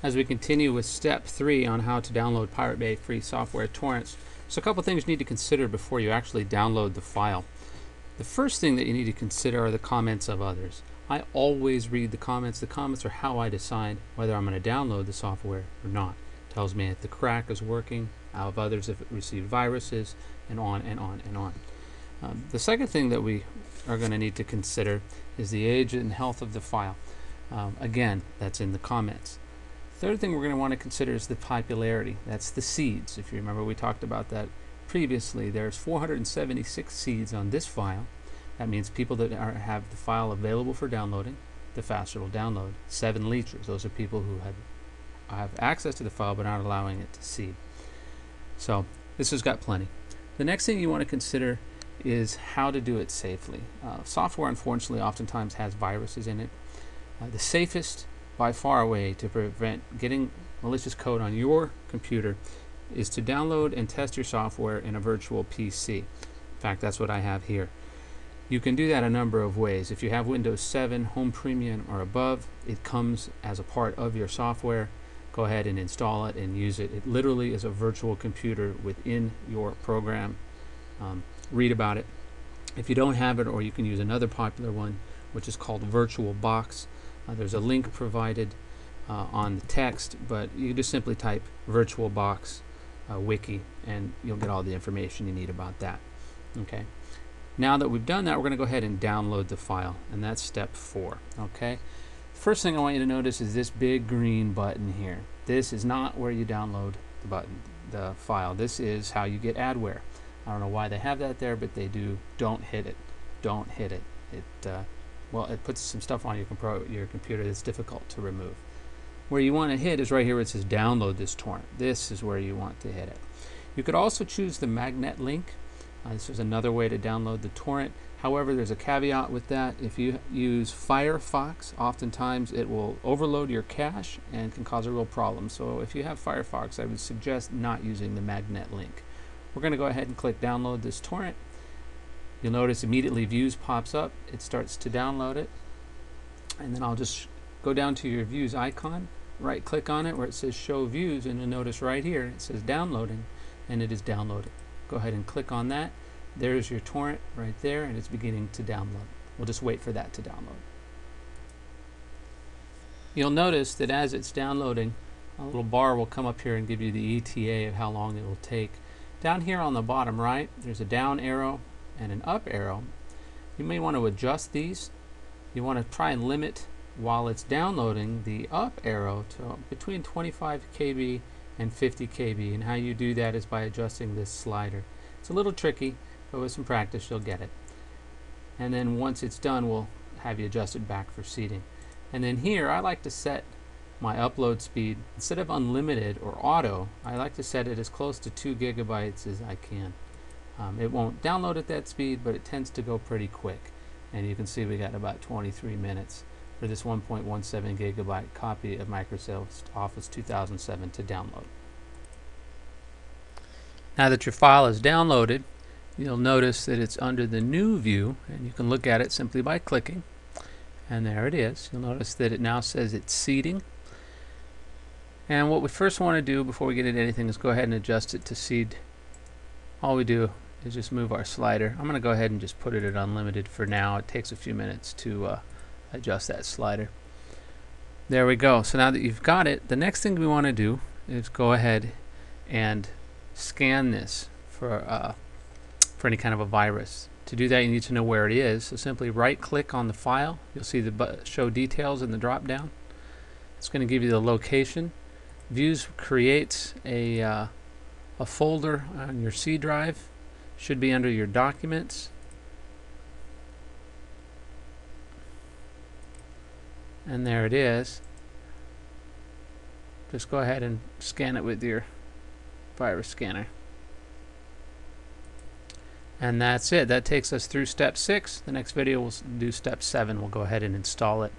As we continue with step 3 on how to download Pirate Bay free software torrents, there's a couple things you need to consider before you actually download the file. The first thing that you need to consider are the comments of others. I always read the comments. The comments are how I decide whether I'm going to download the software or not. It tells me if the crack is working, out of others if it received viruses, and on and on and on. The second thing that we are going to need to consider is the age and health of the file. Again, that's in the comments. Third thing we're going to want to consider is the popularity. That's the seeds. If you remember, we talked about that previously. There's 476 seeds on this file. That means people that have the file available for downloading, the faster it will download. 7 leechers. Those are people who have access to the file but aren't allowing it to seed. So this has got plenty. The next thing you want to consider is how to do it safely. Software, unfortunately, oftentimes has viruses in it. The safest by far way to prevent getting malicious code on your computer is to download and test your software in a virtual PC. In fact, that's what I have here. You can do that a number of ways. If you have Windows 7 Home Premium or above, it comes as a part of your software. Go ahead and install it and use it. It literally is a virtual computer within your program. Read about it. If you don't have it, or you can use another popular one, which is called VirtualBox. There's a link provided on the text, but you just simply type VirtualBox wiki and you'll get all the information you need about that. Okay. Now that we've done that, we're going to go ahead and download the file, and that's step 4. Okay. First thing I want you to notice is this big green button here. This is not where you download the file. This is how you get adware. I don't know why they have that there, but they do. Don't hit it. Don't hit it. Well, it puts some stuff on your computer that's difficult to remove. Where you want to hit is right here where it says download this torrent. This is where you want to hit it. You could also choose the magnet link. This is another way to download the torrent. However, there's a caveat with that. If you use Firefox, oftentimes it will overload your cache and can cause a real problem. So if you have Firefox, I would suggest not using the magnet link. We're going to go ahead and click download this torrent. You'll notice immediately Views pops up. It starts to download it. And then I'll just go down to your Views icon, right click on it where it says Show Views, and you'll notice right here it says Downloading, and it is downloading. Go ahead and click on that. There's your torrent right there, and it's beginning to download. We'll just wait for that to download. You'll notice that as it's downloading, a little bar will come up here and give you the ETA of how long it will take. Down here on the bottom right, there's a down arrow and an up arrow. You may want to adjust these. You want to try and limit, while it's downloading, the up arrow to between 25 KB and 50 KB, and how you do that is by adjusting this slider. It's a little tricky, but with some practice you'll get it. And then once it's done, we'll have you adjust it back for seeding. And then here I like to set my upload speed, instead of unlimited or auto, I like to set it as close to 2 gigabytes as I can. It won't download at that speed, but it tends to go pretty quick. And you can see we got about 23 minutes for this 1.17 gigabyte copy of Microsoft Office 2007 to download. Now that your file is downloaded, you'll notice that it's under the New view, and you can look at it simply by clicking. And there it is. You'll notice that it now says it's seeding. And what we first want to do before we get into anything is go ahead and adjust it to seed. All we do is just move our slider. I'm going to go ahead and just put it at unlimited for now. It takes a few minutes to adjust that slider. There we go. So now that you've got it, the next thing we want to do is go ahead and scan this for any kind of a virus. To do that, you need to know where it is. So simply right click on the file. You'll see the show details in the drop down. It's going to give you the location. Views creates a folder on your C drive. Should be under your documents. And there it is. Just go ahead and scan it with your virus scanner. And that's it. That takes us through step 6. The next video we'll do step 7. We'll go ahead and install it.